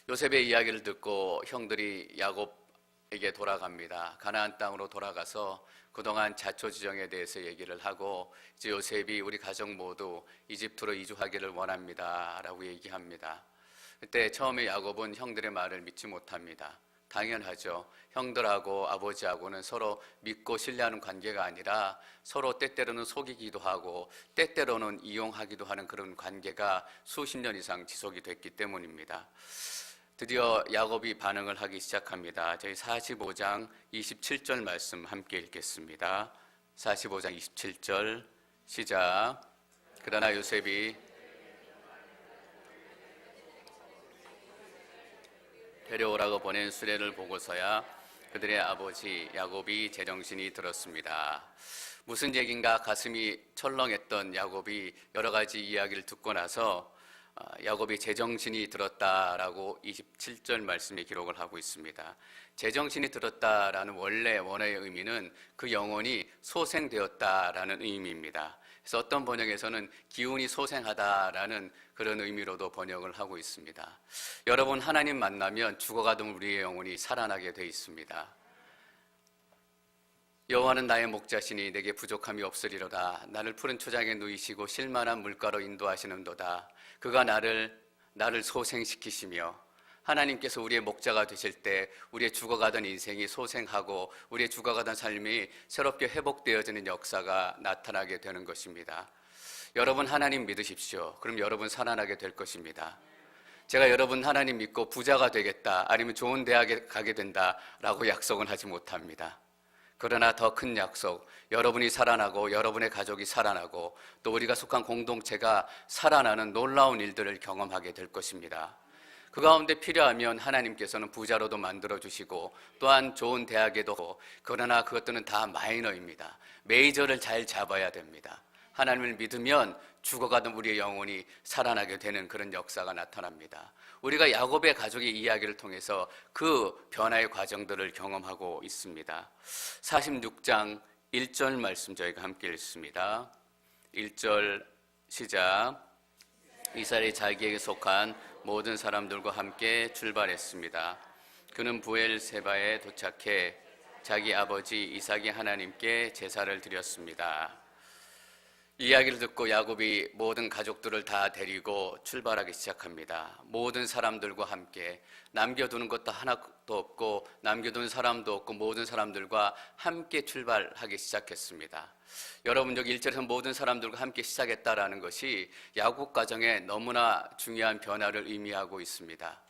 요셉의 이야기를 듣고 형들이 야곱에게 돌아갑니다. 가나안 땅으로 돌아가서 그동안 자초지정에 대해서 얘기를 하고 이제 요셉이 우리 가족 모두 이집트로 이주하기를 원합니다 라고 얘기합니다. 그때 처음에 야곱은 형들의 말을 믿지 못합니다. 당연하죠. 형들하고 아버지하고는 서로 믿고 신뢰하는 관계가 아니라 서로 때때로는 속이기도 하고 때때로는 이용하기도 하는 그런 관계가 수십 년 이상 지속이 됐기 때문입니다. 드디어 야곱이 반응을 하기 시작합니다. 저희 45장 27절 말씀 함께 읽겠습니다. 45장 27절 시작. 그러나 요셉이 데려오라고 보낸 수레를 보고서야 그들의 아버지 야곱이 제정신이 들었습니다. 무슨 얘기인가 가슴이 철렁했던 야곱이 여러 가지 이야기를 듣고 나서 야곱이 제정신이 들었다라고 27절 말씀에 기록을 하고 있습니다. 제정신이 들었다라는 원어의 의미는 그 영혼이 소생되었다라는 의미입니다. 그래서 어떤 번역에서는 기운이 소생하다라는 그런 의미로도 번역을 하고 있습니다. 여러분, 하나님 만나면 죽어가던 우리의 영혼이 살아나게 돼 있습니다. 여호와는 나의 목자시니 내게 부족함이 없으리로다. 나를 푸른 초장에 누이시고 실만한 물가로 인도하시는도다. 그가 나를 소생시키시며, 하나님께서 우리의 목자가 되실 때 우리의 죽어가던 인생이 소생하고 우리의 죽어가던 삶이 새롭게 회복되어지는 역사가 나타나게 되는 것입니다. 여러분, 하나님 믿으십시오. 그럼 여러분 살아나게 될 것입니다. 제가 여러분 하나님 믿고 부자가 되겠다, 아니면 좋은 대학에 가게 된다라고 약속은 하지 못합니다. 그러나 더 큰 약속, 여러분이 살아나고 여러분의 가족이 살아나고 또 우리가 속한 공동체가 살아나는 놀라운 일들을 경험하게 될 것입니다. 그 가운데 필요하면 하나님께서는 부자로도 만들어주시고 또한 좋은 대학에도, 그러나 그것들은 다 마이너입니다. 메이저를 잘 잡아야 됩니다. 하나님을 믿으면 죽어가던 우리의 영혼이 살아나게 되는 그런 역사가 나타납니다. 우리가 야곱의 가족의 이야기를 통해서 그 변화의 과정들을 경험하고 있습니다. 46장 1절 말씀 저희가 함께 읽습니다. 1절 시작. 이스라엘이 자기에게 속한 모든 사람들과 함께 출발했습니다. 그는 부엘세바에 도착해 자기 아버지 이삭의 하나님께 제사를 드렸습니다. 이 이야기를 듣고 야곱이 모든 가족들을 다 데리고 출발하기 시작합니다. 모든 사람들과 함께, 남겨두는 것도 하나도 없고 남겨둔 사람도 없고 모든 사람들과 함께 출발하기 시작했습니다. 여러분, 여기 1절에서 모든 사람들과 함께 시작했다라는 것이 야곱 가정에 너무나 중요한 변화를 의미하고 있습니다.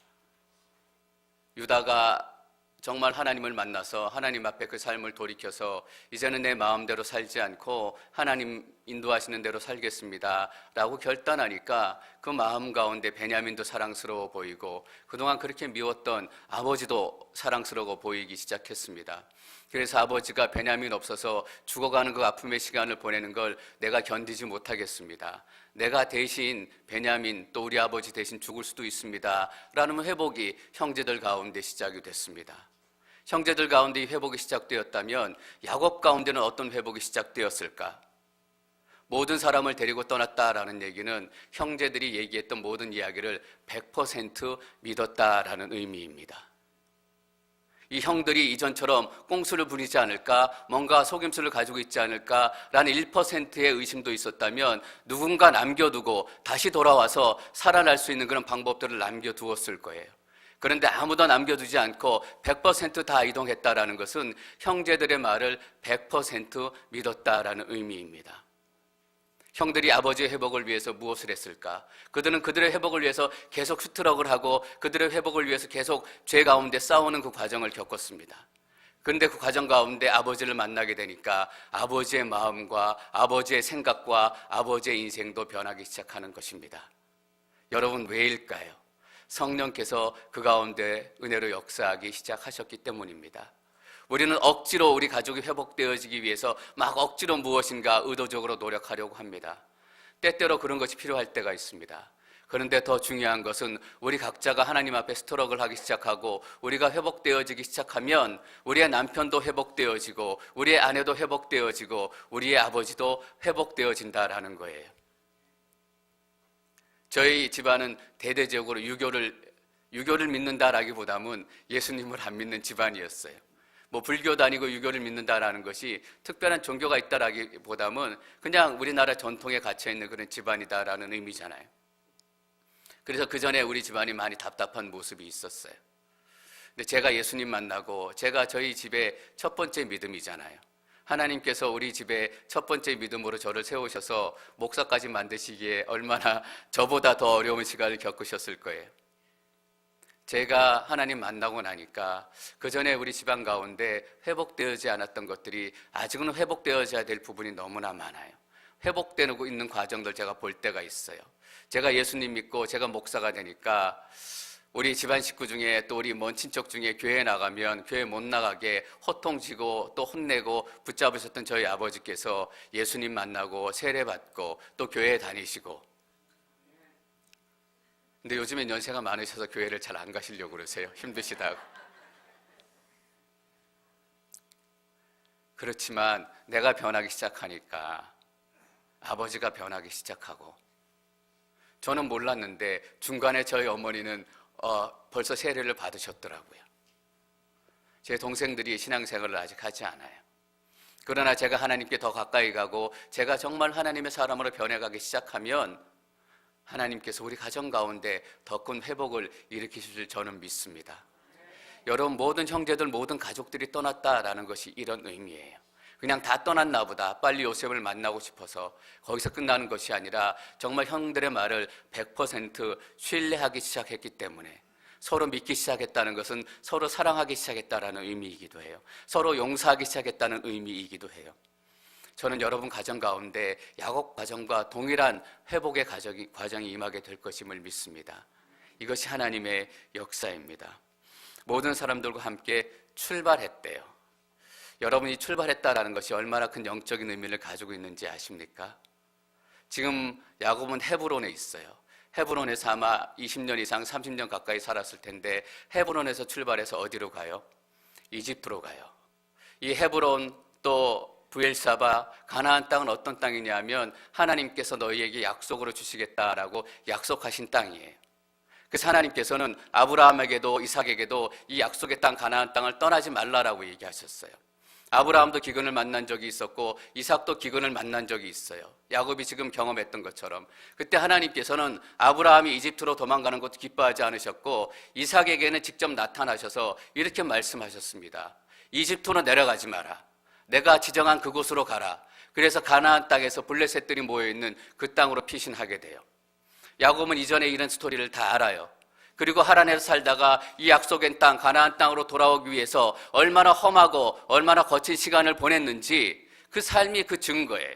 유다가 정말 하나님을 만나서 하나님 앞에 그 삶을 돌이켜서 이제는 내 마음대로 살지 않고 하나님 인도하시는 대로 살겠습니다 라고 결단하니까 그 마음 가운데 베냐민도 사랑스러워 보이고 그동안 그렇게 미웠던 아버지도 사랑스러워 보이기 시작했습니다. 그래서 아버지가 베냐민 없어서 죽어가는 그 아픔의 시간을 보내는 걸 내가 견디지 못하겠습니다. 내가 대신 베냐민 또 우리 아버지 대신 죽을 수도 있습니다 라는 회복이 형제들 가운데 시작이 됐습니다. 형제들 가운데 이 회복이 시작되었다면 야곱 가운데는 어떤 회복이 시작되었을까? 모든 사람을 데리고 떠났다라는 얘기는 형제들이 얘기했던 모든 이야기를 100% 믿었다라는 의미입니다. 이 형들이 이전처럼 꽁수를 부리지 않을까, 뭔가 속임수를 가지고 있지 않을까라는 1%의 의심도 있었다면 누군가 남겨두고 다시 돌아와서 살아날 수 있는 그런 방법들을 남겨두었을 거예요. 그런데 아무도 남겨두지 않고 100% 다 이동했다라는 것은 형제들의 말을 100% 믿었다라는 의미입니다. 형들이 아버지의 회복을 위해서 무엇을 했을까? 그들은 그들의 회복을 위해서 계속 스트럭을 하고 그들의 회복을 위해서 계속 죄 가운데 싸우는 그 과정을 겪었습니다. 그런데 그 과정 가운데 아버지를 만나게 되니까 아버지의 마음과 아버지의 생각과 아버지의 인생도 변하기 시작하는 것입니다. 여러분, 왜일까요? 성령께서 그 가운데 은혜로 역사하기 시작하셨기 때문입니다. 우리는 억지로 우리 가족이 회복되어지기 위해서 막 억지로 무엇인가 의도적으로 노력하려고 합니다. 때때로 그런 것이 필요할 때가 있습니다. 그런데 더 중요한 것은 우리 각자가 하나님 앞에 스트럭을 하기 시작하고 우리가 회복되어지기 시작하면 우리의 남편도 회복되어지고 우리의 아내도 회복되어지고 우리의 아버지도 회복되어진다라는 거예요. 저희 집안은 대대적으로 유교를 유교를 믿는다라기보다는 예수님을 안 믿는 집안이었어요. 뭐 불교 다니고 유교를 믿는다라는 것이 특별한 종교가 있다라기보다는 그냥 우리나라 전통에 갇혀 있는 그런 집안이다라는 의미잖아요. 그래서 그 전에 우리 집안이 많이 답답한 모습이 있었어요. 근데 제가 예수님 만나고 제가 저희 집의 첫 번째 믿음이잖아요. 하나님께서 우리 집에 첫 번째 믿음으로 저를 세우셔서 목사까지 만드시기에 얼마나 저보다 더 어려운 시간을 겪으셨을 거예요. 제가 하나님 만나고 나니까 그 전에 우리 집안 가운데 회복되어지지 않았던 것들이 아직은 회복되어져야 될 부분이 너무나 많아요. 회복되고 있는 과정들 제가 볼 때가 있어요. 제가 예수님 믿고 제가 목사가 되니까 우리 집안 식구 중에 또 우리 먼 친척 중에 교회 나가면 교회 못 나가게 호통지고 또 혼내고 붙잡으셨던 저희 아버지께서 예수님 만나고 세례받고 또 교회에 다니시고, 근데 요즘엔 연세가 많으셔서 교회를 잘 안 가시려고 그러세요. 힘드시다고. 그렇지만 내가 변하기 시작하니까 아버지가 변하기 시작하고, 저는 몰랐는데 중간에 저희 어머니는 벌써 세례를 받으셨더라고요. 제 동생들이 신앙생활을 아직 하지 않아요. 그러나 제가 하나님께 더 가까이 가고 제가 정말 하나님의 사람으로 변해가기 시작하면 하나님께서 우리 가정 가운데 더 큰 회복을 일으키실 줄 저는 믿습니다. 여러분, 모든 형제들, 모든 가족들이 떠났다라는 것이 이런 의미예요. 그냥 다 떠났나 보다, 빨리 요셉을 만나고 싶어서 거기서 끝나는 것이 아니라 정말 형들의 말을 100% 신뢰하기 시작했기 때문에, 서로 믿기 시작했다는 것은 서로 사랑하기 시작했다라는 의미이기도 해요. 서로 용서하기 시작했다는 의미이기도 해요. 저는 여러분 가정 가운데 야곱 가정과 동일한 회복의 과정이 임하게 될 것임을 믿습니다. 이것이 하나님의 역사입니다. 모든 사람들과 함께 출발했대요. 여러분이 출발했다라는 것이 얼마나 큰 영적인 의미를 가지고 있는지 아십니까? 지금 야곱은 헤브론에 있어요. 헤브론에서 아마 20년 이상 30년 가까이 살았을 텐데, 헤브론에서 출발해서 어디로 가요? 이집트로 가요. 이 헤브론 또 브엘사바, 가나안 땅은 어떤 땅이냐면 하나님께서 너희에게 약속으로 주시겠다라고 약속하신 땅이에요. 그래서 하나님께서는 아브라함에게도 이삭에게도 이 약속의 땅 가나안 땅을 떠나지 말라라고 얘기하셨어요. 아브라함도 기근을 만난 적이 있었고 이삭도 기근을 만난 적이 있어요. 야곱이 지금 경험했던 것처럼. 그때 하나님께서는 아브라함이 이집트로 도망가는 것도 기뻐하지 않으셨고 이삭에게는 직접 나타나셔서 이렇게 말씀하셨습니다. 이집트로 내려가지 마라. 내가 지정한 그곳으로 가라. 그래서 가나안 땅에서 블레셋들이 모여있는 그 땅으로 피신하게 돼요. 야곱은 이전에 이런 스토리를 다 알아요. 그리고 하란에서 살다가 이 약속의 땅 가나안 땅으로 돌아오기 위해서 얼마나 험하고 얼마나 거친 시간을 보냈는지 그 삶이 그 증거예요.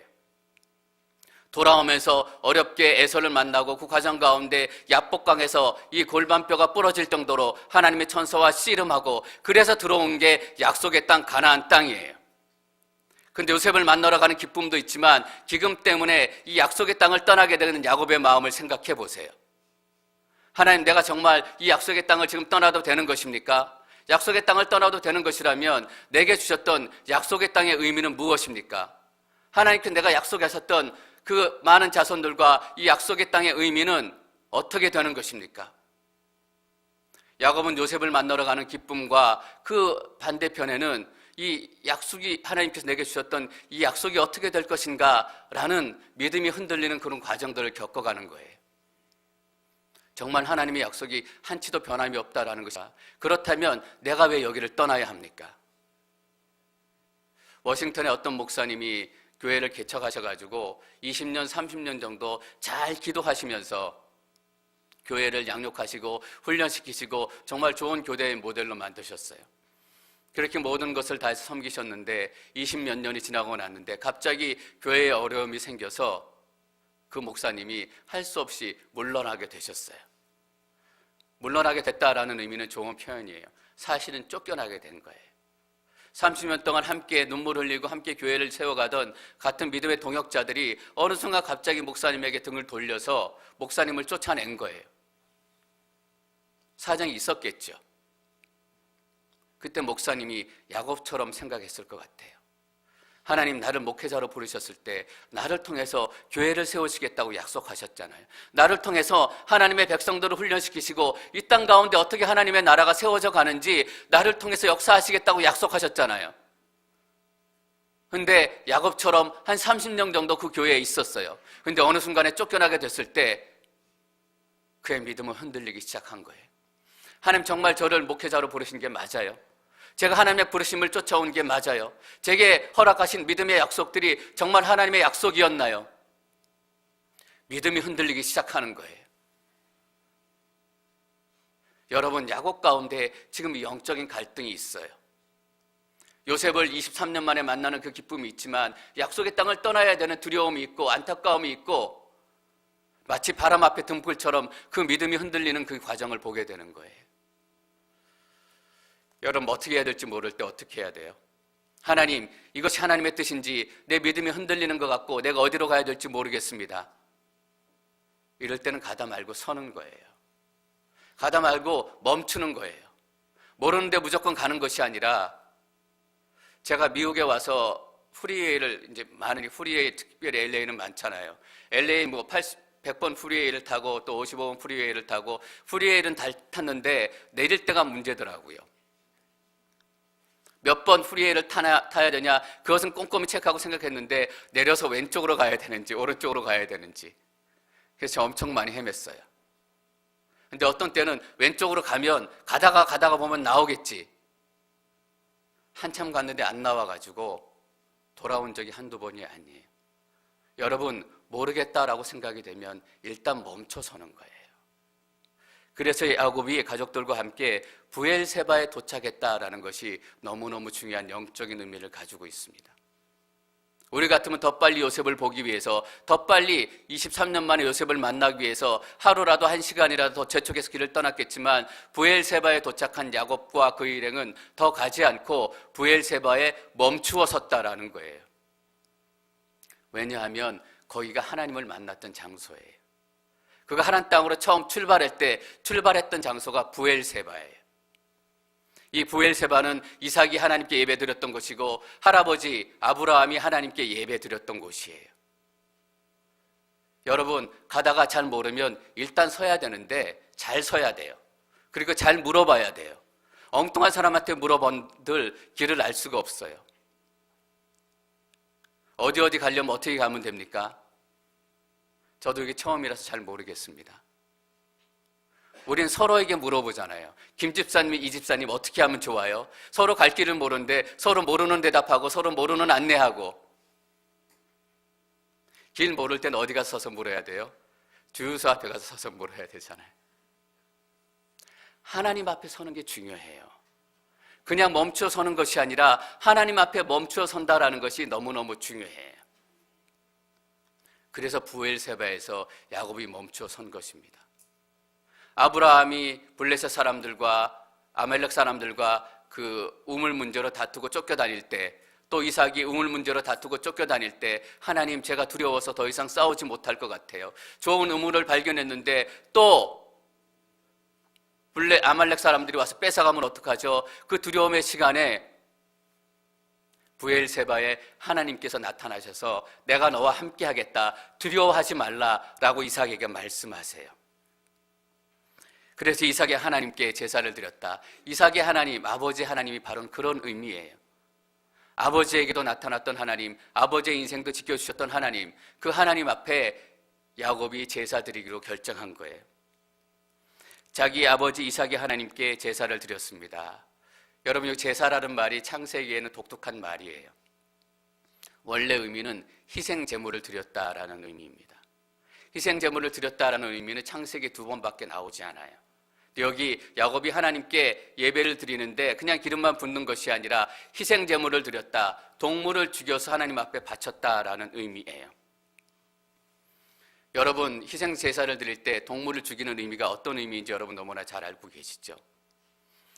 돌아오면서 어렵게 에서를 만나고 그 과정 가운데 야복강에서 이 골반뼈가 부러질 정도로 하나님의 천사와 씨름하고, 그래서 들어온 게 약속의 땅 가나안 땅이에요. 근데 요셉을 만나러 가는 기쁨도 있지만 기금 때문에 이 약속의 땅을 떠나게 되는 야곱의 마음을 생각해 보세요. 하나님, 내가 정말 이 약속의 땅을 지금 떠나도 되는 것입니까? 약속의 땅을 떠나도 되는 것이라면 내게 주셨던 약속의 땅의 의미는 무엇입니까? 하나님께 내가 약속하셨던 그 많은 자손들과 이 약속의 땅의 의미는 어떻게 되는 것입니까? 야곱은 요셉을 만나러 가는 기쁨과 그 반대편에는 이 약속이, 하나님께서 내게 주셨던 이 약속이 어떻게 될 것인가 라는 믿음이 흔들리는 그런 과정들을 겪어가는 거예요. 정말 하나님의 약속이 한치도 변함이 없다라는 것이다. 그렇다면 내가 왜 여기를 떠나야 합니까? 워싱턴의 어떤 목사님이 교회를 개척하셔가지고 20년, 30년 정도 잘 기도하시면서 교회를 양육하시고 훈련시키시고 정말 좋은 교대의 모델로 만드셨어요. 그렇게 모든 것을 다해서 섬기셨는데 20몇 년이 지나고 났는데 갑자기 교회에 어려움이 생겨서 그 목사님이 할 수 없이 물러나게 되셨어요. 물러나게 됐다라는 의미는 좋은 표현이에요. 사실은 쫓겨나게 된 거예요. 30년 동안 함께 눈물 흘리고 함께 교회를 세워가던 같은 믿음의 동역자들이 어느 순간 갑자기 목사님에게 등을 돌려서 목사님을 쫓아낸 거예요. 사정이 있었겠죠. 그때 목사님이 야곱처럼 생각했을 것 같아요. 하나님 나를 목회자로 부르셨을 때 나를 통해서 교회를 세우시겠다고 약속하셨잖아요. 나를 통해서 하나님의 백성들을 훈련시키시고 이 땅 가운데 어떻게 하나님의 나라가 세워져 가는지 나를 통해서 역사하시겠다고 약속하셨잖아요. 근데 야곱처럼 한 30년 정도 그 교회에 있었어요. 근데 어느 순간에 쫓겨나게 됐을 때 그의 믿음은 흔들리기 시작한 거예요. 하나님 정말 저를 목회자로 부르신 게 맞아요? 제가 하나님의 부르심을 쫓아온 게 맞아요? 제게 허락하신 믿음의 약속들이 정말 하나님의 약속이었나요? 믿음이 흔들리기 시작하는 거예요. 여러분, 야곱 가운데 지금 영적인 갈등이 있어요. 요셉을 23년 만에 만나는 그 기쁨이 있지만 약속의 땅을 떠나야 되는 두려움이 있고 안타까움이 있고 마치 바람 앞에 등불처럼 그 믿음이 흔들리는 그 과정을 보게 되는 거예요. 여러분, 어떻게 해야 될지 모를 때 어떻게 해야 돼요? 하나님, 이것이 하나님의 뜻인지 내 믿음이 흔들리는 것 같고 내가 어디로 가야 될지 모르겠습니다. 이럴 때는 가다 말고 서는 거예요. 가다 말고 멈추는 거예요. 모르는데 무조건 가는 것이 아니라 제가 미국에 와서 프리웨이를 이제 많은 프리웨이, 특별히 LA는 많잖아요. LA 100번 프리웨이를 타고 또 55번 프리웨이를 타고 프리웨이는 탔는데 내릴 때가 문제더라고요. 몇 번 프리웨이를 타야 되냐, 그것은 꼼꼼히 체크하고 생각했는데 내려서 왼쪽으로 가야 되는지 오른쪽으로 가야 되는지, 그래서 엄청 많이 헤맸어요. 근데 어떤 때는 왼쪽으로 가면 가다가 보면 나오겠지, 한참 갔는데 안 나와가지고 돌아온 적이 한두 번이 아니에요. 여러분, 모르겠다라고 생각이 되면 일단 멈춰 서는 거예요. 그래서 야곱이 가족들과 함께 부엘세바에 도착했다라는 것이 너무너무 중요한 영적인 의미를 가지고 있습니다. 우리 같으면 더 빨리 요셉을 보기 위해서, 더 빨리 23년 만에 요셉을 만나기 위해서 하루라도 한 시간이라도 더 재촉해서 길을 떠났겠지만 부엘세바에 도착한 야곱과 그 일행은 더 가지 않고 부엘세바에 멈추어 섰다라는 거예요. 왜냐하면 거기가 하나님을 만났던 장소예요. 그가 하나님 땅으로 처음 출발했던 장소가 부엘세바예요. 이 부엘세바는 이삭이 하나님께 예배드렸던 곳이고 할아버지 아브라함이 하나님께 예배드렸던 곳이에요. 여러분, 가다가 잘 모르면 일단 서야 되는데 잘 서야 돼요. 그리고 잘 물어봐야 돼요. 엉뚱한 사람한테 물어본들 길을 알 수가 없어요. 어디 가려면 어떻게 가면 됩니까? 저도 이게 처음이라서 잘 모르겠습니다. 우린 서로에게 물어보잖아요. 김 집사님, 이 집사님 어떻게 하면 좋아요? 서로 갈 길을 모르는데 서로 모르는 대답하고 서로 모르는 안내하고. 길 모를 땐 어디 가서 서서 물어야 돼요? 주유소 앞에 가서 서서 물어야 되잖아요. 하나님 앞에 서는 게 중요해요. 그냥 멈추어 서는 것이 아니라 하나님 앞에 멈추어 선다라는 것이 너무너무 중요해요. 그래서 부엘세바에서 야곱이 멈추어 선 것입니다. 아브라함이 블레셋 사람들과 아멜렉 사람들과 그 우물 문제로 다투고 쫓겨다닐 때, 또 이삭이 우물 문제로 다투고 쫓겨다닐 때 하나님, 제가 두려워서 더 이상 싸우지 못할 것 같아요. 좋은 우물을 발견했는데 또 아말렉 사람들이 와서 뺏어가면 어떡하죠? 그 두려움의 시간에 부엘세바에 하나님께서 나타나셔서 내가 너와 함께 하겠다, 두려워하지 말라라고 이삭에게 말씀하세요. 그래서 이삭이 하나님께 제사를 드렸다. 이삭의 하나님, 아버지 하나님이 바로 그런 의미예요. 아버지에게도 나타났던 하나님, 아버지의 인생도 지켜주셨던 하나님, 그 하나님 앞에 야곱이 제사 드리기로 결정한 거예요. 자기 아버지 이삭이 하나님께 제사를 드렸습니다. 여러분, 이 제사라는 말이 창세기에는 독특한 말이에요. 원래 의미는 희생 제물을 드렸다라는 의미입니다. 희생 제물을 드렸다라는 의미는 창세기 2번밖에 나오지 않아요. 여기 야곱이 하나님께 예배를 드리는데 그냥 기름만 붓는 것이 아니라 희생 제물을 드렸다, 동물을 죽여서 하나님 앞에 바쳤다라는 의미예요. 여러분, 희생 제사를 드릴 때 동물을 죽이는 의미가 어떤 의미인지 여러분 너무나 잘 알고 계시죠?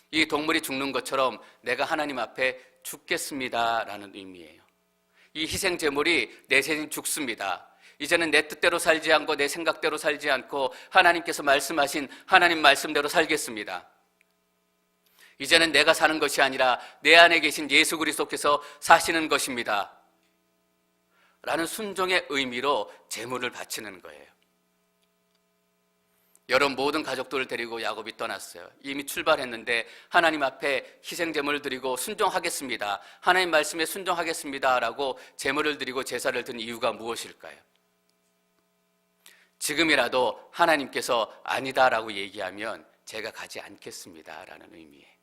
이 동물이 죽는 것처럼 내가 하나님 앞에 죽겠습니다라는 의미예요. 이 희생 제물이 내 생이 죽습니다. 이제는 내 뜻대로 살지 않고 내 생각대로 살지 않고 하나님께서 말씀하신 하나님 말씀대로 살겠습니다. 이제는 내가 사는 것이 아니라 내 안에 계신 예수 그리스도께서 사시는 것입니다. 라는 순종의 의미로 제물을 바치는 거예요. 여러분, 모든 가족들을 데리고 야곱이 떠났어요. 이미 출발했는데 하나님 앞에 희생제물을 드리고 순종하겠습니다, 하나님 말씀에 순종하겠습니다 라고 제물을 드리고 제사를 드린 이유가 무엇일까요? 지금이라도 하나님께서 아니다라고 얘기하면 제가 가지 않겠습니다 라는 의미예요.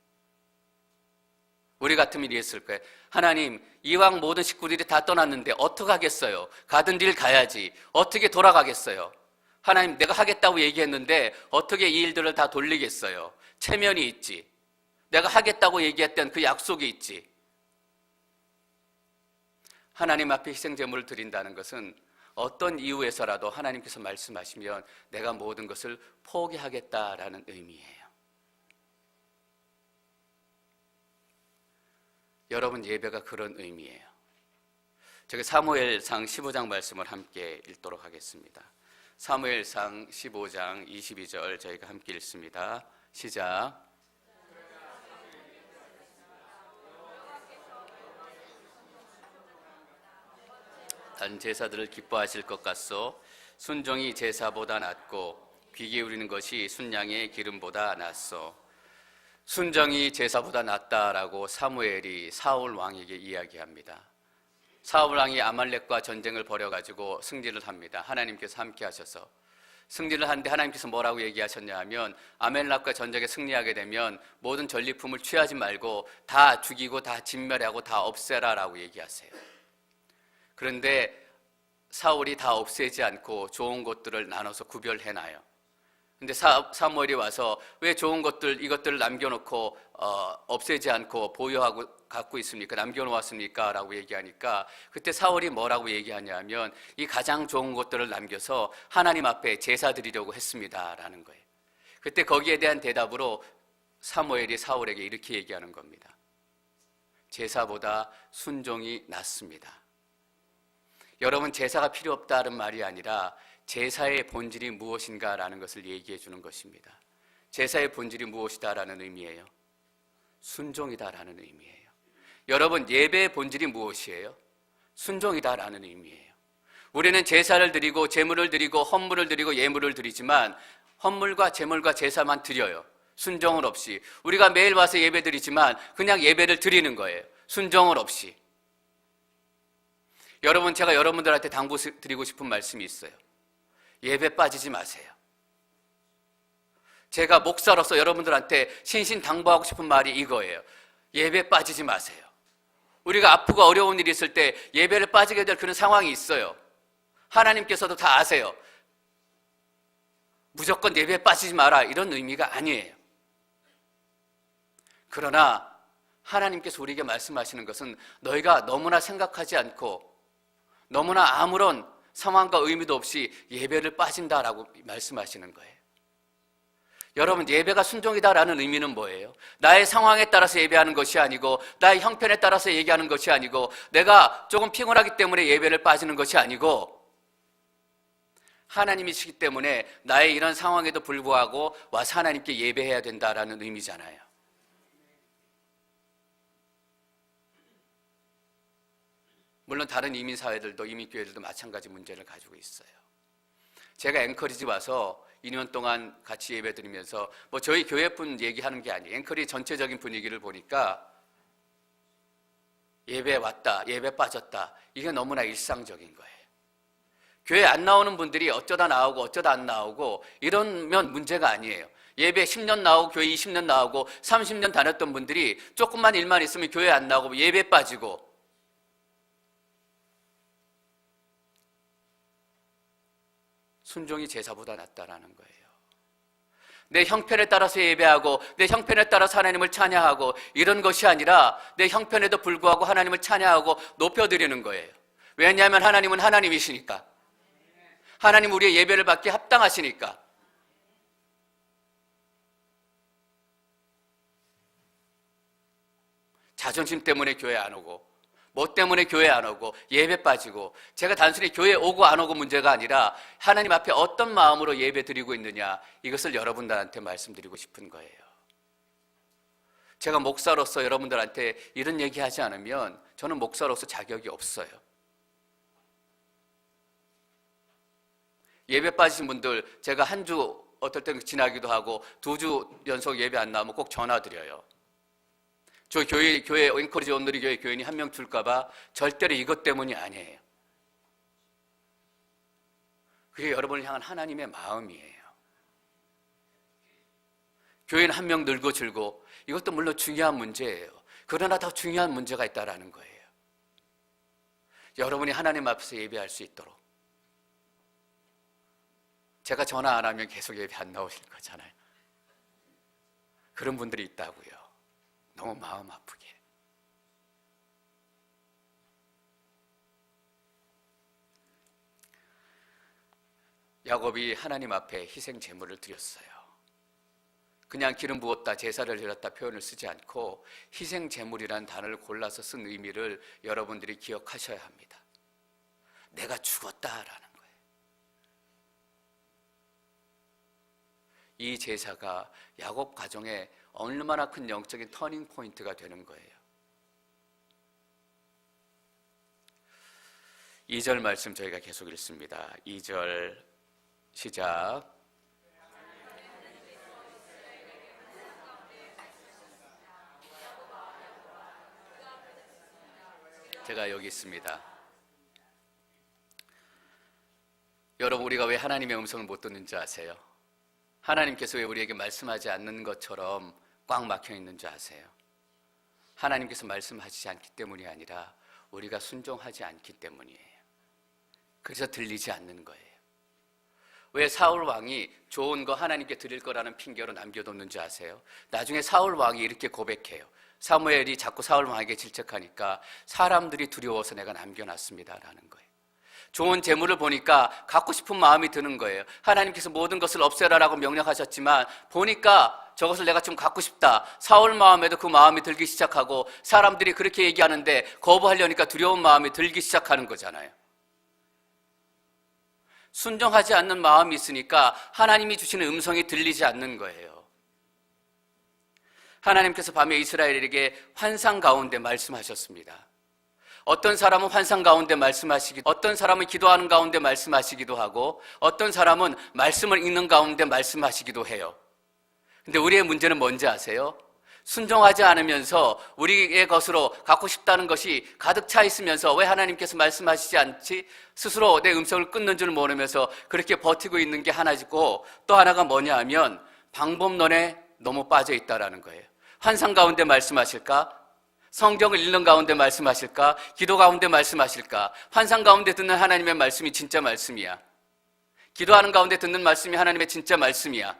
우리 같으면 이랬을 거예요. 하나님, 이왕 모든 식구들이 다 떠났는데 어떡하겠어요? 가던 길 가야지. 어떻게 돌아가겠어요? 하나님, 내가 하겠다고 얘기했는데 어떻게 이 일들을 다 돌리겠어요? 체면이 있지. 내가 하겠다고 얘기했던 그 약속이 있지. 하나님 앞에 희생제물을 드린다는 것은 어떤 이유에서라도 하나님께서 말씀하시면 내가 모든 것을 포기하겠다라는 의미예요. 여러분, 예배가 그런 의미예요. 저기 사무엘상 15장 말씀을 함께 읽도록 하겠습니다. 사무엘상 15장 22절 저희가 함께 읽습니다. 시작. 단 제사들을 기뻐하실 것 같소. 순종이 제사보다 낫고 귀 기울이는 것이 순양의 기름보다 낫소. 순종이 제사보다 낫다라고 사무엘이 사울 왕에게 이야기합니다. 사울 왕이 아말렉과 전쟁을 벌여가지고 승리를 합니다. 하나님께서 함께 하셔서 승리를 하는데 하나님께서 뭐라고 얘기하셨냐 하면 아말렉과 전쟁에 승리하게 되면 모든 전리품을 취하지 말고 다 죽이고 다 진멸하고 다 없애라라고 얘기하세요. 그런데 사울이 다 없애지 않고 좋은 것들을 나눠서 구별해놔요. 근데 사무엘이 와서 왜 좋은 것들, 이것들을 남겨놓고 없애지 않고 보유하고 갖고 있습니까? 남겨놓았습니까? 라고 얘기하니까 그때 사울이 뭐라고 얘기하냐면 이 가장 좋은 것들을 남겨서 하나님 앞에 제사 드리려고 했습니다 라는 거예요. 그때 거기에 대한 대답으로 사무엘이 사울에게 이렇게 얘기하는 겁니다. 제사보다 순종이 낫습니다. 여러분, 제사가 필요 없다는 말이 아니라 제사의 본질이 무엇인가라는 것을 얘기해 주는 것입니다. 제사의 본질이 무엇이다라는 의미예요. 순종이다라는 의미예요. 여러분, 예배의 본질이 무엇이에요? 순종이다라는 의미예요. 우리는 제사를 드리고 제물을 드리고 헌물을 드리고 예물을 드리지만 헌물과 제물과 제사만 드려요. 순종은 없이. 우리가 매일 와서 예배 드리지만 그냥 예배를 드리는 거예요. 순종은 없이. 여러분, 제가 여러분들한테 당부드리고 싶은 말씀이 있어요. 예배 빠지지 마세요. 제가 목사로서 여러분들한테 신신당부하고 싶은 말이 이거예요. 예배 빠지지 마세요. 우리가 아프고 어려운 일이 있을 때 예배를 빠지게 될 그런 상황이 있어요. 하나님께서도 다 아세요. 무조건 예배에 빠지지 마라 이런 의미가 아니에요. 그러나 하나님께서 우리에게 말씀하시는 것은 너희가 너무나 생각하지 않고 너무나 아무런 상황과 의미도 없이 예배를 빠진다라고 말씀하시는 거예요. 여러분, 예배가 순종이다라는 의미는 뭐예요? 나의 상황에 따라서 예배하는 것이 아니고 나의 형편에 따라서 얘기하는 것이 아니고 내가 조금 피곤하기 때문에 예배를 빠지는 것이 아니고 하나님이시기 때문에 나의 이런 상황에도 불구하고 와서 하나님께 예배해야 된다라는 의미잖아요. 물론 다른 이민사회들도 이민교회들도 마찬가지 문제를 가지고 있어요. 제가 앵커리지 와서 2년 동안 같이 예배 드리면서 뭐 저희 교회뿐 얘기하는 게 아니에요. 앵커리 전체적인 분위기를 보니까 예배 왔다, 예배 빠졌다, 이게 너무나 일상적인 거예요. 교회 안 나오는 분들이 어쩌다 나오고 어쩌다 안 나오고 이러면 문제가 아니에요. 예배 10년 나오고 교회 20년 나오고 30년 다녔던 분들이 조금만 일만 있으면 교회 안 나오고 예배 빠지고 순종이 제사보다 낫다라는 거예요. 내 형편에 따라서 예배하고 내 형편에 따라서 하나님을 찬양하고 이런 것이 아니라 내 형편에도 불구하고 하나님을 찬양하고 높여드리는 거예요. 왜냐하면 하나님은 하나님이시니까. 하나님 우리의 예배를 받기 합당하시니까. 자존심 때문에 교회 안 오고 뭐 때문에 교회 안 오고 예배 빠지고 제가 단순히 교회 오고 안 오고 문제가 아니라 하나님 앞에 어떤 마음으로 예배 드리고 있느냐 이것을 여러분들한테 말씀드리고 싶은 거예요. 제가 목사로서 여러분들한테 이런 얘기하지 않으면 저는 목사로서 자격이 없어요. 예배 빠지신 분들 제가 한 주 어떨 때는 지나기도 하고 2주 연속 예배 안 나오면 꼭 전화 드려요. 저 교회 엔커리지 온누리 교회 교인이 한 명 줄까 봐 절대로 이것 때문이 아니에요. 그게 여러분을 향한 하나님의 마음이에요. 교회는 한 명 늘고 줄고 이것도 물론 중요한 문제예요. 그러나 더 중요한 문제가 있다라는 거예요. 여러분이 하나님 앞에서 예배할 수 있도록. 제가 전화 안 하면 계속 예배 안 나오실 거잖아요. 그런 분들이 있다고요. 너무 마음 아프게. 야곱이 하나님 앞에 희생 제물을 드렸어요. 그냥 기름 부었다, 제사를 드렸다 표현을 쓰지 않고 희생 제물이라는 단어를 골라서 쓴 의미를 여러분들이 기억하셔야 합니다. 내가 죽었다라는 거예요. 이 제사가 야곱 가정에 얼마나 큰 영적인 터닝 포인트가 되는 거예요. 2절 말씀 저희가 계속 읽습니다. 2절 시작. 제가 여기 있습니다. 여러분, 우리가 왜 하나님의 음성을 못 듣는지 아세요? 하나님께서 왜 우리에게 말씀하지 않는 것처럼 꽉 막혀 있는 줄 아세요? 하나님께서 말씀하시지 않기 때문이 아니라 우리가 순종하지 않기 때문이에요. 그래서 들리지 않는 거예요. 왜 사울 왕이 좋은 거 하나님께 드릴 거라는 핑계로 남겨뒀는지 아세요? 나중에 사울 왕이 이렇게 고백해요. 사무엘이 자꾸 사울 왕에게 질책하니까 사람들이 두려워서 내가 남겨놨습니다라는 거예요. 좋은 재물을 보니까 갖고 싶은 마음이 드는 거예요. 하나님께서 모든 것을 없애라라고 명령하셨지만 보니까 저것을 내가 좀 갖고 싶다. 사울 마음에도 그 마음이 들기 시작하고 사람들이 그렇게 얘기하는데 거부하려니까 두려운 마음이 들기 시작하는 거잖아요. 순종하지 않는 마음이 있으니까 하나님이 주시는 음성이 들리지 않는 거예요. 하나님께서 밤에 이스라엘에게 환상 가운데 말씀하셨습니다. 어떤 사람은 환상 가운데 말씀하시기도, 어떤 사람은 기도하는 가운데 말씀하시기도 하고, 어떤 사람은 말씀을 읽는 가운데 말씀하시기도 해요. 근데 우리의 문제는 뭔지 아세요? 순종하지 않으면서 우리의 것으로 갖고 싶다는 것이 가득 차 있으면서 왜 하나님께서 말씀하시지 않지? 스스로 내 음성을 끊는 줄 모르면서 그렇게 버티고 있는 게 하나이고, 또 하나가 뭐냐 하면 방법론에 너무 빠져 있다라는 거예요. 환상 가운데 말씀하실까? 성경을 읽는 가운데 말씀하실까? 기도 가운데 말씀하실까? 환상 가운데 듣는 하나님의 말씀이 진짜 말씀이야. 기도하는 가운데 듣는 말씀이 하나님의 진짜 말씀이야.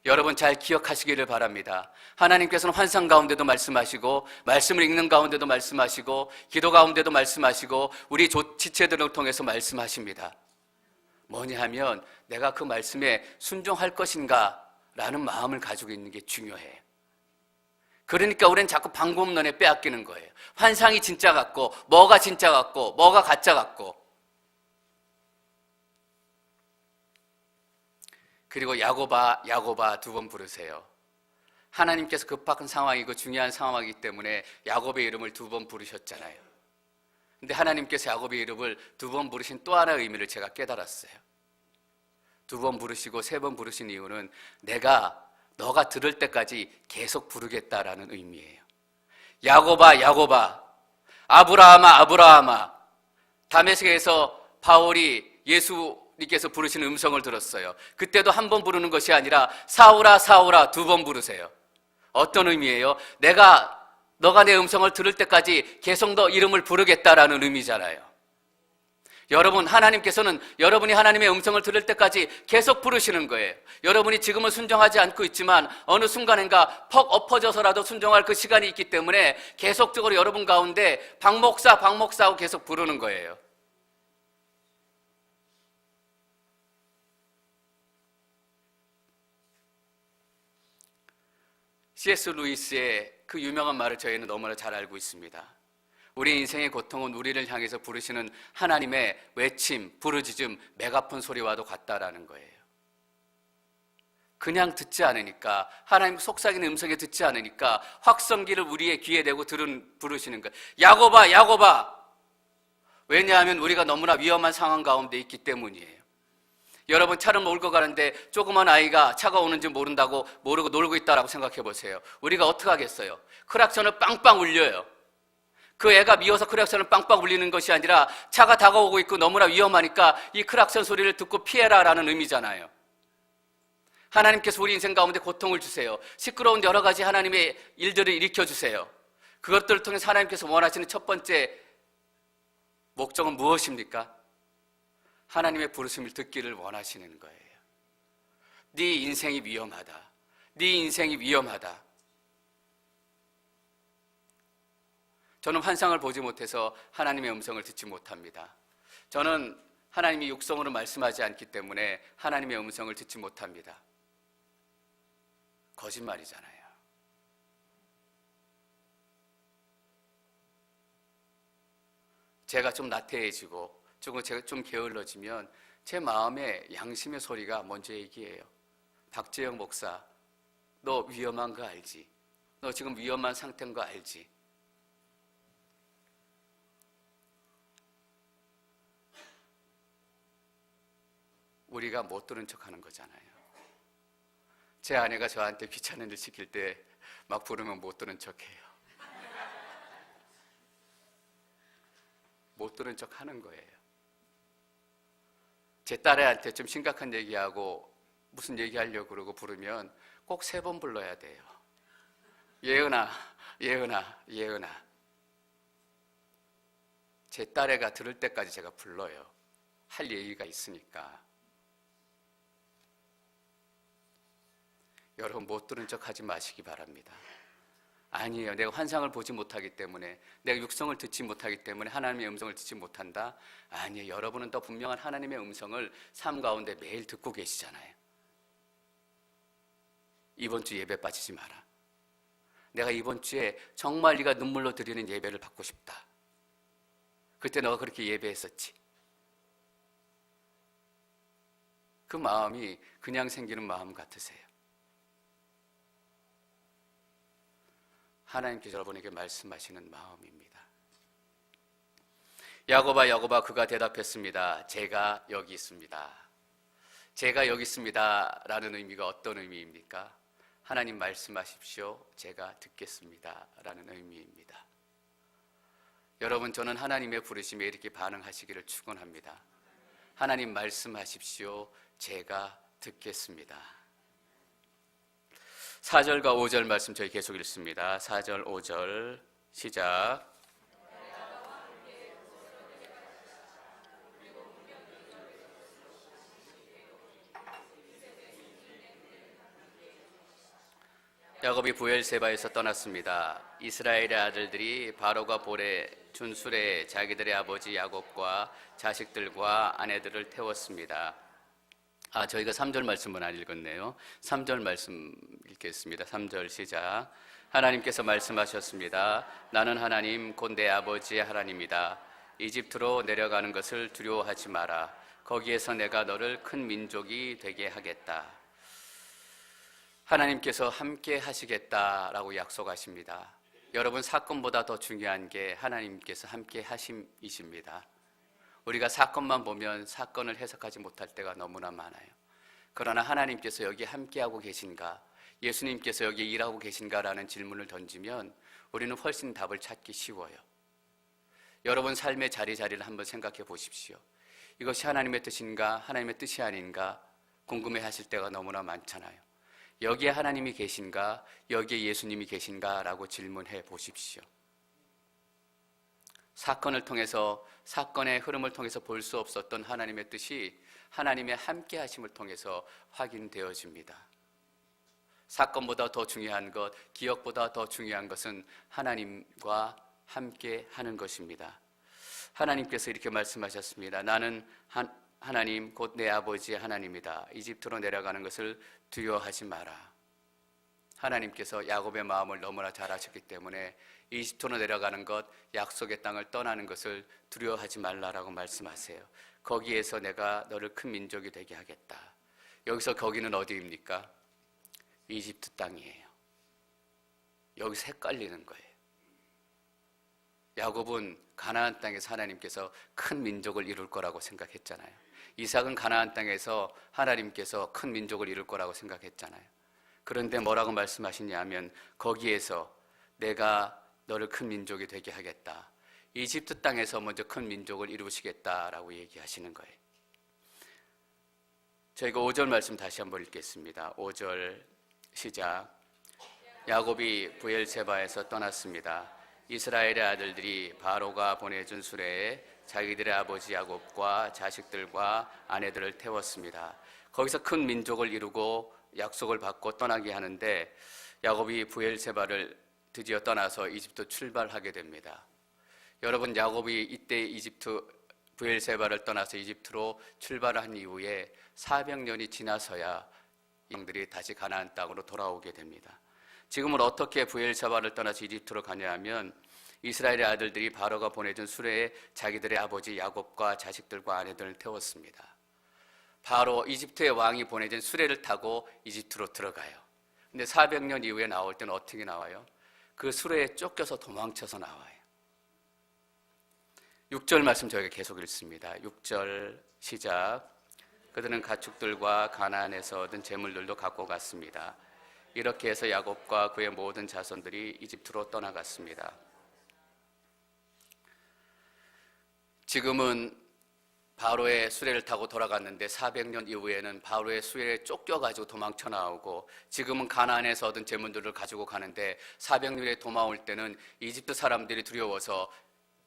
여러분 잘 기억하시기를 바랍니다. 하나님께서는 환상 가운데도 말씀하시고, 말씀을 읽는 가운데도 말씀하시고, 기도 가운데도 말씀하시고, 우리 지체들을 통해서 말씀하십니다. 뭐냐 하면 내가 그 말씀에 순종할 것인가 라는 마음을 가지고 있는 게 중요해요. 그러니까 우리는 자꾸 방법론에 빼앗기는 거예요. 환상이 진짜 같고, 뭐가 진짜 같고, 뭐가 가짜 같고. 그리고 야곱아, 야곱아 2번 부르세요. 하나님께서 급박한 상황이고 중요한 상황이기 때문에 야곱의 이름을 2번 부르셨잖아요. 근데 하나님께서 야곱의 이름을 2번 부르신 또 하나의 의미를 제가 깨달았어요. 2번 부르시고 3번 부르신 이유는 너가 들을 때까지 계속 부르겠다라는 의미예요. 야곱아, 야곱아, 아브라함아, 아브라함아. 다메섹에서 바울이 예수님께서 부르시는 음성을 들었어요. 그때도 한 번 부르는 것이 아니라 사울아, 사울아 2번 부르세요. 어떤 의미예요? 너가 내 음성을 들을 때까지 계속 너 이름을 부르겠다라는 의미잖아요. 여러분, 하나님께서는 여러분이 하나님의 음성을 들을 때까지 계속 부르시는 거예요. 여러분이 지금은 순종하지 않고 있지만 어느 순간인가 퍽 엎어져서라도 순종할 그 시간이 있기 때문에 계속적으로 여러분 가운데 박 목사, 박 목사 하고 계속 부르는 거예요. C.S. 루이스의 그 유명한 말을 저희는 너무나 잘 알고 있습니다. 우리 인생의 고통은 우리를 향해서 부르시는 하나님의 외침, 부르짖음, 메가폰 소리와도 같다라는 거예요. 그냥 듣지 않으니까, 하나님 속삭이는 음성에 듣지 않으니까 확성기를 우리의 귀에 대고 부르시는 거예요. 야곱아, 야곱아, 왜냐하면 우리가 너무나 위험한 상황 가운데 있기 때문이에요. 여러분, 차를 몰고 가는데 조그만 아이가 차가 오는지 모르고 놀고 있다라고 생각해 보세요. 우리가 어떻게 하겠어요? 크락션을 빵빵 울려요. 그 애가 미워서 크락션을 빵빵 울리는 것이 아니라 차가 다가오고 있고 너무나 위험하니까 이 크락션 소리를 듣고 피해라라는 의미잖아요. 하나님께서 우리 인생 가운데 고통을 주세요. 시끄러운 여러 가지 하나님의 일들을 일으켜 주세요. 그것들을 통해서 하나님께서 원하시는 첫 번째 목적은 무엇입니까? 하나님의 부르심을 듣기를 원하시는 거예요. 네 인생이 위험하다. 네 인생이 위험하다. 저는 환상을 보지 못해서 하나님의 음성을 듣지 못합니다. 저는 하나님이 육성으로 말씀하지 않기 때문에 하나님의 음성을 듣지 못합니다. 거짓말이잖아요. 제가 좀 나태해지고 제가 좀 게을러지면 제 마음에 양심의 소리가 먼저 얘기해요. 박재영 목사, 너 위험한 거 알지? 너 지금 위험한 상태인 거 알지? 우리가 못 들은 척하는 거잖아요. 제 아내가 저한테 귀찮은 일 시킬 때 막 부르면 못 들은 척해요. 못 들은 척하는 거예요. 제 딸애한테 좀 심각한 얘기하고 무슨 얘기하려고 그러고 부르면 꼭 3번 불러야 돼요. 예은아, 예은아, 예은아. 제 딸애가 들을 때까지 제가 불러요. 할 얘기가 있으니까. 여러분, 못 들은 척 하지 마시기 바랍니다. 아니에요. 내가 환상을 보지 못하기 때문에, 내가 육성을 듣지 못하기 때문에 하나님의 음성을 듣지 못한다? 아니에요. 여러분은 더 분명한 하나님의 음성을 삶 가운데 매일 듣고 계시잖아요. 이번 주 예배 빠지지 마라. 내가 이번 주에 정말 네가 눈물로 드리는 예배를 받고 싶다. 그때 너가 그렇게 예배했었지. 그 마음이 그냥 생기는 마음 같으세요? 하나님께서 여러분에게 말씀하시는 마음입니다. 야곱아, 야곱아, 그가 대답했습니다. 제가 여기 있습니다. 제가 여기 있습니다 라는 의미가 어떤 의미입니까? 하나님 말씀하십시오. 제가 듣겠습니다 라는 의미입니다. 여러분, 저는 하나님의 부르심에 이렇게 반응하시기를 축원합니다. 하나님 말씀하십시오. 제가 듣겠습니다. 4절과 5절 말씀 저희 계속 읽습니다. 4절, 5절 시작. 야곱이 부엘세바에서 떠났습니다. 이스라엘의 아들들이 바로가 볼에 준술에 자기들의 아버지 야곱과 자식들과 아내들을 태웠습니다. 저희가 3절 말씀은 안 읽었네요. 3절 말씀 읽겠습니다. 3절 시작. 하나님께서 말씀하셨습니다. 나는 하나님 곧 내 아버지의 하나님이다. 이집트로 내려가는 것을 두려워하지 마라. 거기에서 내가 너를 큰 민족이 되게 하겠다. 하나님께서 함께 하시겠다라고 약속하십니다. 여러분, 사건보다 더 중요한 게 하나님께서 함께 하심이십니다. 우리가 사건만 보면 사건을 해석하지 못할 때가 너무나 많아요. 그러나 하나님께서 여기 함께하고 계신가, 예수님께서 여기 일하고 계신가라는 질문을 던지면 우리는 훨씬 답을 찾기 쉬워요. 여러분 삶의 자리를 한번 생각해 보십시오. 이것이 하나님의 뜻인가, 하나님의 뜻이 아닌가 궁금해 하실 때가 너무나 많잖아요. 여기에 하나님이 계신가, 여기에 예수님이 계신가라고 질문해 보십시오. 사건을 통해서, 사건의 흐름을 통해서 볼 수 없었던 하나님의 뜻이 하나님의 함께 하심을 통해서 확인되어집니다. 사건보다 더 중요한 것, 기억보다 더 중요한 것은 하나님과 함께 하는 것입니다. 하나님께서 이렇게 말씀하셨습니다. 나는 하나님 곧 내 아버지의 하나님이다. 이집트로 내려가는 것을 두려워하지 마라. 하나님께서 야곱의 마음을 너무나 잘 아셨기 때문에 이집트로 내려가는 것, 약속의 땅을 떠나는 것을 두려워하지 말라라고 말씀하세요. 거기에서 내가 너를 큰 민족이 되게 하겠다. 여기서 거기는 어디입니까? 이집트 땅이에요. 여기서 헷갈리는 거예요. 야곱은 가나안 땅에서 하나님께서 큰 민족을 이룰 거라고 생각했잖아요. 이삭은 가나안 땅에서 하나님께서 큰 민족을 이룰 거라고 생각했잖아요. 그런데 뭐라고 말씀하시냐면 거기에서 내가 너를 큰 민족이 되게 하겠다. 이집트 땅에서 먼저 큰 민족을 이루시겠다라고 얘기하시는 거예요. 저희가 5절 말씀 다시 한번 읽겠습니다. 5절 시작. 야곱이 브엘세바에서 떠났습니다. 이스라엘의 아들들이 바로가 보내준 수레에 자기들의 아버지 야곱과 자식들과 아내들을 태웠습니다. 거기서 큰 민족을 이루고 약속을 받고 떠나게 하는데 야곱이 브엘세바를 드디어 떠나서 이집트 출발하게 됩니다. 여러분, 야곱이 이때 브엘세바를 떠나서 이집트로 출발한 이후에 400년이 지나서야 양들이 다시 가나안 땅으로 돌아오게 됩니다. 지금은 어떻게 브엘세바를 떠나서 이집트로 가냐 하면 이스라엘의 아들들이 바로가 보내준 수레에 자기들의 아버지 야곱과 자식들과 아내들을 태웠습니다. 바로 이집트의 왕이 보내준 수레를 타고 이집트로 들어가요. 근데 400년 이후에 나올 때는 어떻게 나와요? 그 수레에 쫓겨서 도망쳐서 나와요. 6절 말씀 저희가 계속 읽습니다. 6절 시작. 그들은 가축들과 가나안에서 얻은 재물들도 갖고 갔습니다. 이렇게 해서 야곱과 그의 모든 자손들이 이집트로 떠나갔습니다. 지금은 바로의 수레를 타고 돌아갔는데 400년 이후에는 바로의 수레에 쫓겨가지고 도망쳐 나오고 지금은 가나안에서 얻은 재물들을 가지고 가는데 400년에 도망올 때는 이집트 사람들이 두려워서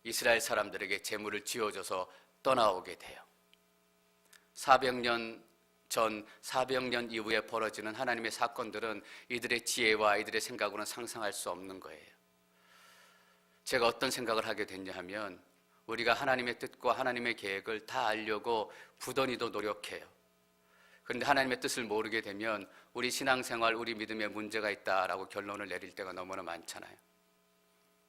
이스라엘 사람들에게 재물을 쥐어줘서 떠나오게 돼요. 400년 전 400년 이후에 벌어지는 하나님의 사건들은 이들의 지혜와 이들의 생각으로는 상상할 수 없는 거예요. 제가 어떤 생각을 하게 됐냐 하면 우리가 하나님의 뜻과 하나님의 계획을 다 알려고 부단히도 노력해요. 그런데 하나님의 뜻을 모르게 되면 우리 신앙생활, 우리 믿음에 문제가 있다라고 결론을 내릴 때가 너무나 많잖아요.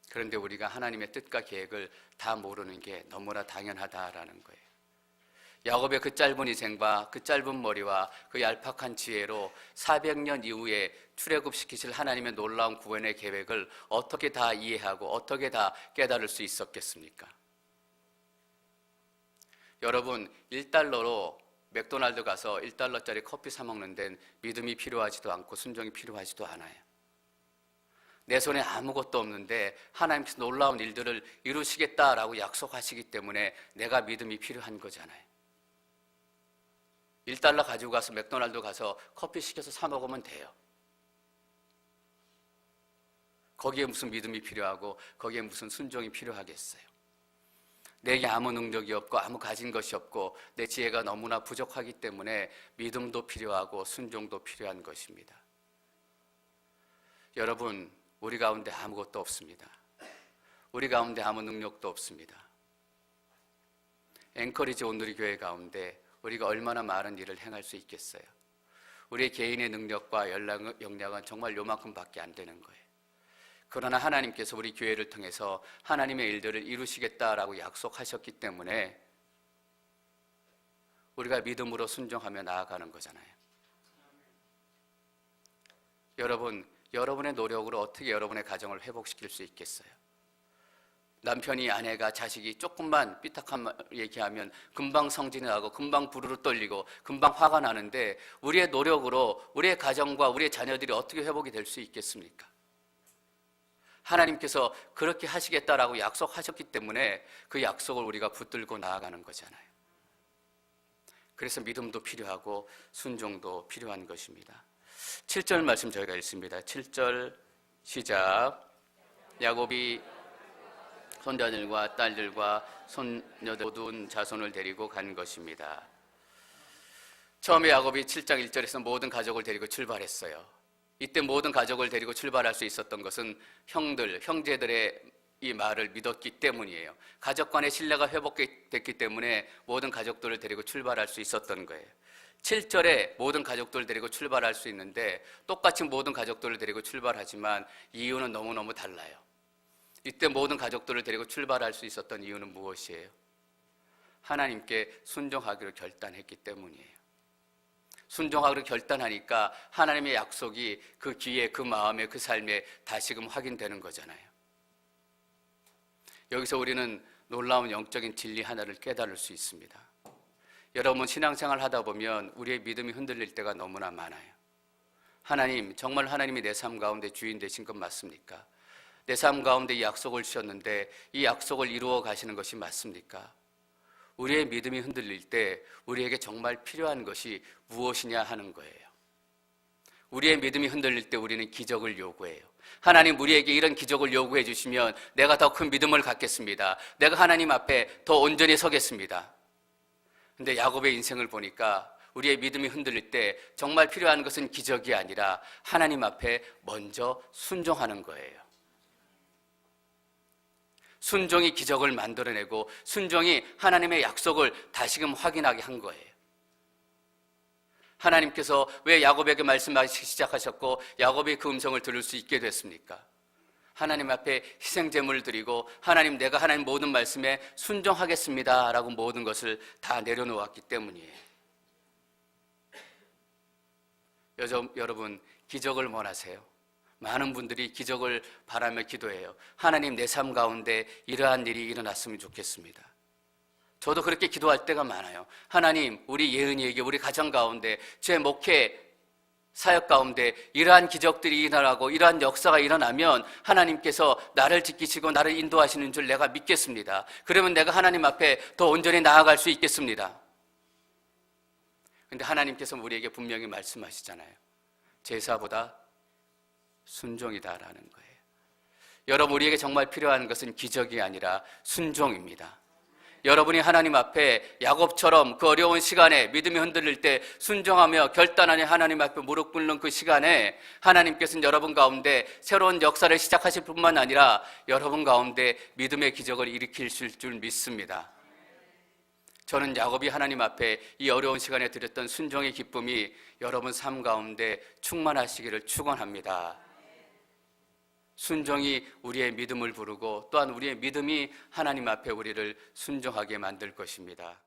그런데 우리가 하나님의 뜻과 계획을 다 모르는 게 너무나 당연하다라는 거예요. 야곱의 그 짧은 인생과 그 짧은 머리와 그 얄팍한 지혜로 400년 이후에 출애굽시키실 하나님의 놀라운 구원의 계획을 어떻게 다 이해하고 어떻게 다 깨달을 수 있었겠습니까? 여러분, 1달러로 맥도날드 가서 1달러짜리 커피 사 먹는 데는 믿음이 필요하지도 않고 순종이 필요하지도 않아요. 내 손에 아무것도 없는데 하나님께서 놀라운 일들을 이루시겠다라고 약속하시기 때문에 내가 믿음이 필요한 거잖아요. 1달러 가지고 가서 맥도날드 가서 커피 시켜서 사 먹으면 돼요. 거기에 무슨 믿음이 필요하고 거기에 무슨 순종이 필요하겠어요. 내게 아무 능력이 없고 아무 가진 것이 없고 내 지혜가 너무나 부족하기 때문에 믿음도 필요하고 순종도 필요한 것입니다. 여러분, 우리 가운데 아무것도 없습니다. 우리 가운데 아무 능력도 없습니다. 앵커리지 온누리 교회 가운데 우리가 얼마나 많은 일을 행할 수 있겠어요? 우리의 개인의 능력과 역량은 정말 요만큼밖에 안 되는 거예요. 그러나 하나님께서 우리 교회를 통해서 하나님의 일들을 이루시겠다라고 약속하셨기 때문에 우리가 믿음으로 순종하며 나아가는 거잖아요. 여러분, 여러분의 노력으로 어떻게 여러분의 가정을 회복시킬 수 있겠어요? 남편이, 아내가, 자식이 조금만 삐딱한 말 얘기하면 금방 성질이 나고 금방 부르르 떨리고 금방 화가 나는데 우리의 노력으로 우리의 가정과 우리의 자녀들이 어떻게 회복이 될 수 있겠습니까? 하나님께서 그렇게 하시겠다라고 약속하셨기 때문에 그 약속을 우리가 붙들고 나아가는 거잖아요. 그래서 믿음도 필요하고 순종도 필요한 것입니다. 7절 말씀 저희가 읽습니다. 7절 시작. 야곱이 손자들과 딸들과 손녀들 모든 자손을 데리고 간 것입니다. 처음에 야곱이 7장 1절에서 모든 가족을 데리고 출발했어요. 이때 모든 가족을 데리고 출발할 수 있었던 것은 형제들의 이 말을 믿었기 때문이에요. 가족 간의 신뢰가 회복됐기 때문에 모든 가족들을 데리고 출발할 수 있었던 거예요. 7절에 모든 가족들을 데리고 출발할 수 있는데 똑같이 모든 가족들을 데리고 출발하지만 이유는 너무너무 달라요. 이때 모든 가족들을 데리고 출발할 수 있었던 이유는 무엇이에요? 하나님께 순종하기로 결단했기 때문이에요. 순종하기로 결단하니까 하나님의 약속이 그 귀에, 그 마음에, 그 삶에 다시금 확인되는 거잖아요. 여기서 우리는 놀라운 영적인 진리 하나를 깨달을 수 있습니다. 여러분, 신앙생활 하다 보면 우리의 믿음이 흔들릴 때가 너무나 많아요. 하나님, 정말 하나님이 내 삶 가운데 주인 되신 것 맞습니까? 내 삶 가운데 이 약속을 주셨는데 이 약속을 이루어 가시는 것이 맞습니까? 우리의 믿음이 흔들릴 때 우리에게 정말 필요한 것이 무엇이냐 하는 거예요. 우리의 믿음이 흔들릴 때 우리는 기적을 요구해요. 하나님, 우리에게 이런 기적을 요구해 주시면 내가 더 큰 믿음을 갖겠습니다. 내가 하나님 앞에 더 온전히 서겠습니다. 근데 야곱의 인생을 보니까 우리의 믿음이 흔들릴 때 정말 필요한 것은 기적이 아니라 하나님 앞에 먼저 순종하는 거예요. 순종이 기적을 만들어내고 순종이 하나님의 약속을 다시금 확인하게 한 거예요. 하나님께서 왜 야곱에게 말씀하시기 시작하셨고 야곱이 그 음성을 들을 수 있게 됐습니까? 하나님 앞에 희생제물을 드리고 하나님, 내가 하나님 모든 말씀에 순종하겠습니다 라고 모든 것을 다 내려놓았기 때문이에요. 여러분, 기적을 원하세요? 많은 분들이 기적을 바라며 기도해요. 하나님, 내 삶 가운데 이러한 일이 일어났으면 좋겠습니다. 저도 그렇게 기도할 때가 많아요. 하나님, 우리 예은이에게, 우리 가정 가운데, 제 목회 사역 가운데 이러한 기적들이 일어나고 이러한 역사가 일어나면 하나님께서 나를 지키시고 나를 인도하시는 줄 내가 믿겠습니다. 그러면 내가 하나님 앞에 더 온전히 나아갈 수 있겠습니다. 그런데 하나님께서 우리에게 분명히 말씀하시잖아요. 제사보다 순종이다라는 거예요. 여러분, 우리에게 정말 필요한 것은 기적이 아니라 순종입니다. 여러분이 하나님 앞에 야곱처럼 그 어려운 시간에 믿음이 흔들릴 때 순종하며 결단하며 하나님 앞에 무릎 꿇는 그 시간에 하나님께서는 여러분 가운데 새로운 역사를 시작하실 뿐만 아니라 여러분 가운데 믿음의 기적을 일으키실 줄 믿습니다. 저는 야곱이 하나님 앞에 이 어려운 시간에 드렸던 순종의 기쁨이 여러분 삶 가운데 충만하시기를 축원합니다. 순종이 우리의 믿음을 부르고 또한 우리의 믿음이 하나님 앞에 우리를 순종하게 만들 것입니다.